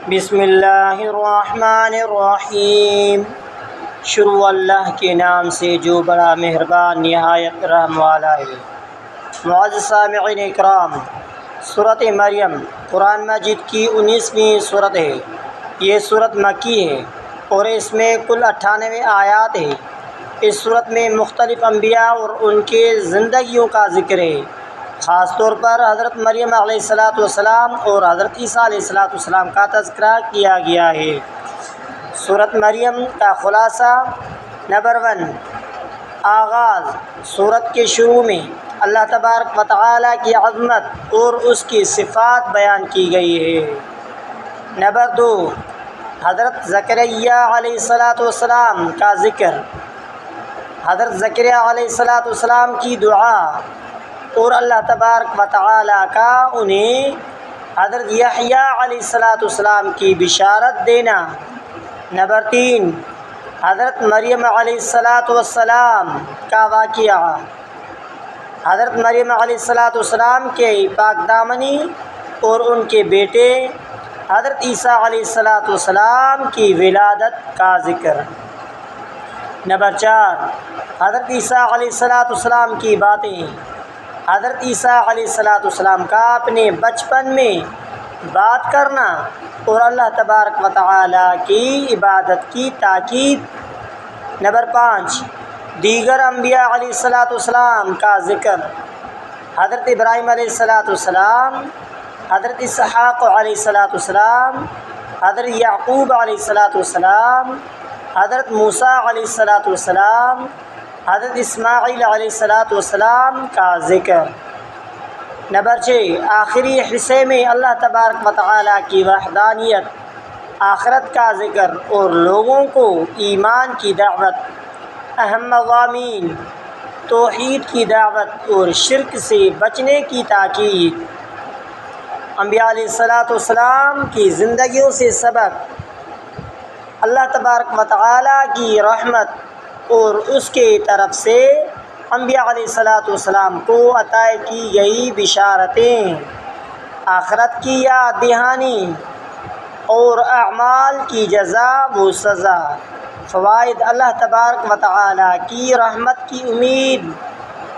بسم اللہ الرحمن الرحیم۔ شروع اللہ کے نام سے جو بڑا مہربان نہایت رحم والا ہے۔ معزز سامعین اکرام، سورۃ مریم قرآن مجید کی 19ویں سورت ہے۔ یہ سورت مکی ہے اور اس میں کل 98 آیات ہیں۔ اس سورت میں مختلف انبیاء اور ان کے زندگیوں کا ذکر ہے۔ خاص طور پر حضرت مریم علیہ السلام اور حضرت عیسیٰ علیہ السلام کا تذکرہ کیا گیا ہے۔ سورۃ مریم کا خلاصہ۔ نمبر 1، آغاز۔ سورت کے شروع میں اللہ تبارک و تعالیٰ کی عظمت اور اس کی صفات بیان کی گئی ہے۔ نمبر 2، حضرت زکریا علیہ السلام کا ذکر۔ حضرت زکریا علیہ السلام کی دعا اور اللہ تبارک و تعالیٰ کا انہیں حضرت یحییٰ علیہ السلام کی بشارت دینا۔ نمبر 3، حضرت مریم علیہ السلام کا واقعہ۔ حضرت مریم علیہ السلام کے پاک دامنی اور ان کے بیٹے حضرت عیسیٰ علیہ السلام کی ولادت کا ذکر۔ نمبر 4، حضرت عیسیٰ علیہ السلام کی باتیں۔ حضرت عیسیٰ علیہ السلام کا اپنے بچپن میں بات کرنا اور اللہ تبارک و تعالیٰ کی عبادت کی تاکید۔ نمبر 5، دیگر انبیاء علیہ السلام کا ذکر۔ حضرت ابراہیم علیہ السلام، حضرت اسحاق علیہ السلام، حضرت یعقوب علیہ السلام، حضرت موسیٰ علیہ السلام، حضرت اسماعیل علیہ السلام کا ذکر۔ نمبر 6، آخری حصے میں اللہ تبارک و تعالیٰ کی وحدانیت، آخرت کا ذکر اور لوگوں کو ایمان کی دعوت، اہم مضامین، توحید کی دعوت اور شرک سے بچنے کی تاکید۔ انبیاء علیہ السلام کی زندگیوں سے سبق۔ اللہ تبارک و تعالیٰ کی رحمت اور اس کے طرف سے انبیاء علیہ السلام کو عطا کی گئی بشارتیں، آخرت کی یاد دہانی اور اعمال کی جزا و سزا۔ فوائد۔ اللہ تبارک و تعالیٰ کی رحمت کی امید۔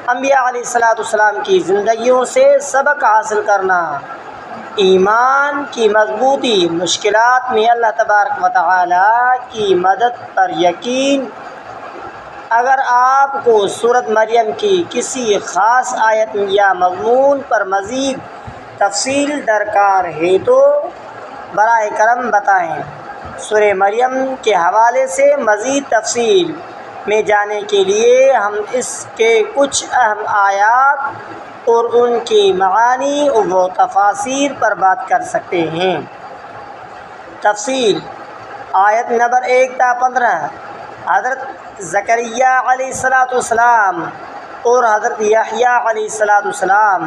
انبیاء علیہ السلام کی زندگیوں سے سبق حاصل کرنا۔ ایمان کی مضبوطی۔ مشکلات میں اللہ تبارک و تعالیٰ کی مدد پر یقین۔ اگر آپ کو سورۃ مریم کی کسی خاص آیت یا مضمون پر مزید تفصیل درکار ہے تو براہ کرم بتائیں۔ سورہ مریم کے حوالے سے مزید تفصیل میں جانے کے لیے ہم اس کے کچھ اہم آیات اور ان کے معانی و تفاسیر پر بات کر سکتے ہیں۔ تفصیل۔ آیت نمبر 1 تا 15، حضرت زکریا علیہ السلام اور حضرت یحییٰ علیہ السلام۔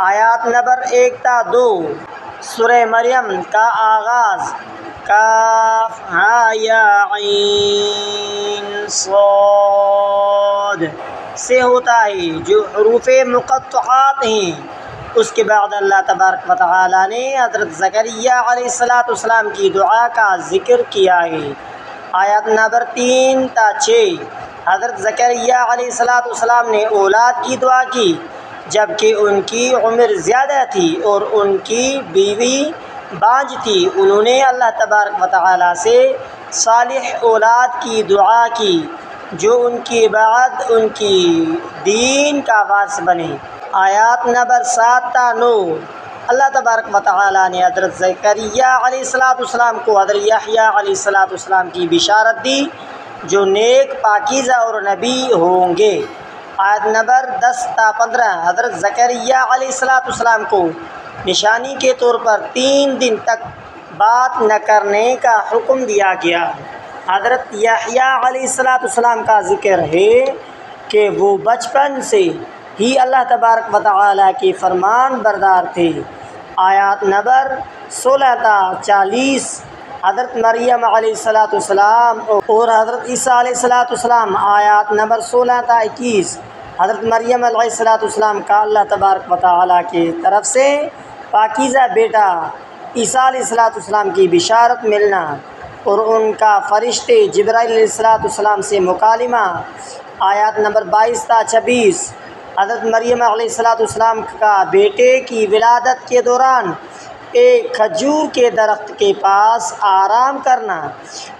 آیات نمبر 1 تا 2، سورہ مریم کا آغاز۔ کاف ہا یا عین صاد سے ہوتا ہے جو حروف مقطعات ہیں۔ اس کے بعد اللہ تبارک و تعالیٰ نے حضرت زکریا علیہ السلام کی دعا کا ذکر کیا ہے۔ آیات نمبر 3 تا 6، حضرت زکریا علیہ السلام نے اولاد کی دعا کی جبکہ ان کی عمر زیادہ تھی اور ان کی بیوی بانجھ تھی۔ انہوں نے اللہ تبارک و تعالیٰ سے صالح اولاد کی دعا کی جو ان کے بعد ان کی دین کا وارث بنے۔ آیات نمبر 7 تا 9، اللہ تبارک و تعالیٰ نے حضرت زکریا علیہ السلام کو حضرت یحییٰ علیہ السلام کی بشارت دی جو نیک، پاکیزہ اور نبی ہوں گے۔ آیت نمبر 10 تا 15، حضرت زکریا علیہ السلام کو نشانی کے طور پر 3 دن تک بات نہ کرنے کا حکم دیا گیا۔ حضرت یحییٰ علیہ السلام کا ذکر ہے کہ وہ بچپن سے ہی اللہ تبارک و تعالیٰ کی فرمان بردار تھے۔ آیات نمبر 16 تا 40، حضرت مریم علیہ السلام اور حضرت عیسیٰ علیہ السلام۔ آیات نمبر 16 تا 21، حضرت مریم علیہ السلام کا اللہ تبارک و تعالیٰ کی طرف سے پاکیزہ بیٹا عیسیٰ علیہ السلام کی بشارت ملنا اور ان کا فرشتے جبرائیل علیہ السلام سے مکالمہ۔ آیات نمبر 22 تا 26۔ حضرت مریم علیہ السلام کا بیٹے کی ولادت کے دوران ایک کھجور کے درخت کے پاس آرام کرنا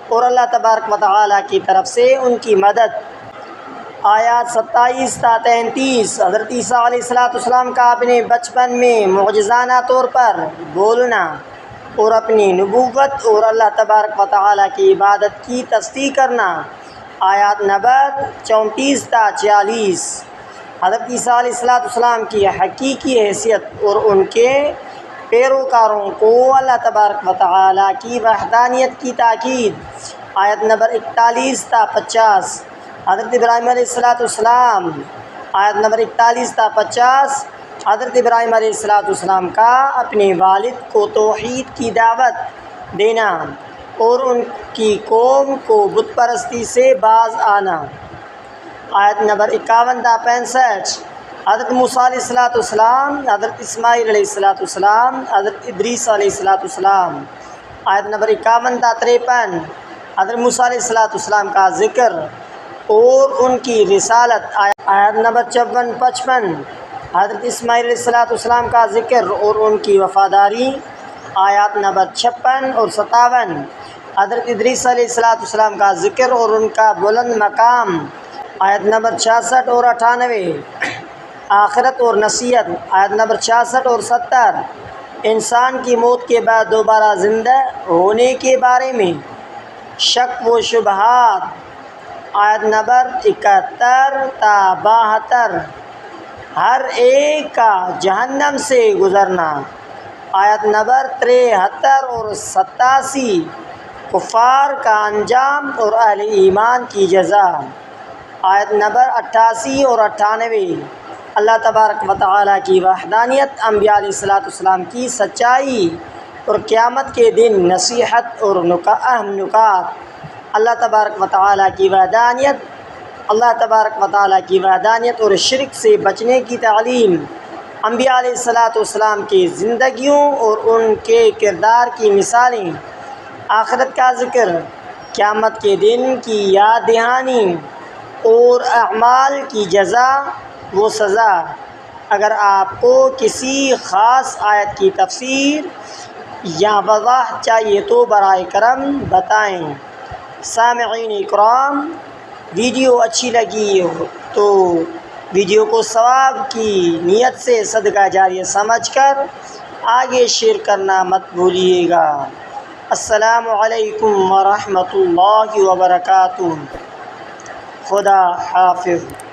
اور اللہ تبارک و تعالیٰ کی طرف سے ان کی مدد۔ آیات 27 تا 33۔ حضرت عیسیٰ علیہ السلام کا اپنے بچپن میں معجزانہ طور پر بولنا اور اپنی نبوت اور اللہ تبارک و تعالیٰ کی عبادت کی تصدیق کرنا۔ آیات نمبر 34 تا 46۔ حضرت عیسیٰ علیہ السلام کی حقیقی حیثیت اور ان کے پیروکاروں کو اللہ تبارک و تعالیٰ کی وحدانیت کی تاکید۔ آیت نمبر 41 تا 50۔ حضرت ابراہیم علیہ السلام۔ آیت نمبر 41 تا 50۔ حضرت ابراہیم علیہ السلام کا اپنے والد کو توحید کی دعوت دینا اور ان کی قوم کو بت پرستی سے باز آنا۔ آیت نمبر 51 تا 65۔ حضرت موسیٰ علیہ السلام، حضرت اسماعیل علیہ السلام، حضرت ادریس علیہ السلام۔ آیت نمبر 51 تا 53۔ حضرت موسیٰ علیہ السلام کا ذکر اور ان کی رسالت۔ آیت نمبر 54 55۔ حضرت اسماعیل علیہ السلام کا ذکر اور ان کی وفاداری۔ آیات نمبر 56 اور 57۔ حضرت ادریس علیہ السلام کا ذکر اور ان کا بلند مقام۔ آیت نمبر 66 اور 98۔ آخرت اور نصیحت۔ آیت نمبر 66 اور 70۔ انسان کی موت کے بعد دوبارہ زندہ ہونے کے بارے میں شک و شبہات۔ آیت نمبر 71 تا 72۔ ہر ایک کا جہنم سے گزرنا۔ آیت نمبر 73 اور 87۔ کفار کا انجام اور اہل ایمان کی جزا۔ آیت نمبر 88 اور 98۔ اللہ تبارک و تعالیٰ کی وحدانیت، انبیاء علیہ السلام کی سچائی اور قیامت کے دن نصیحت اور اہم نکات۔ اللہ تبارک و تعالیٰ کی وحدانیت، اللہ تبارک و تعالیٰ کی وحدانیت اور شرک سے بچنے کی تعلیم، انبیاء علیہ السلام کی زندگیوں اور ان کے کردار کی مثالیں، آخرت کا ذکر، قیامت کے دن کی یاد دہانی اور اعمال کی جزا و سزا۔ اگر آپ کو کسی خاص آیت کی تفسیر یا وضاحت چاہیے تو برائے کرم بتائیں۔ سامعین اکرام، ویڈیو اچھی لگی ہو تو ویڈیو کو ثواب کی نیت سے صدقہ جاریہ سمجھ کر آگے شیئر کرنا مت بھولیے گا۔ السلام علیکم ورحمۃ اللہ وبرکاتہ۔ خدا حافظ۔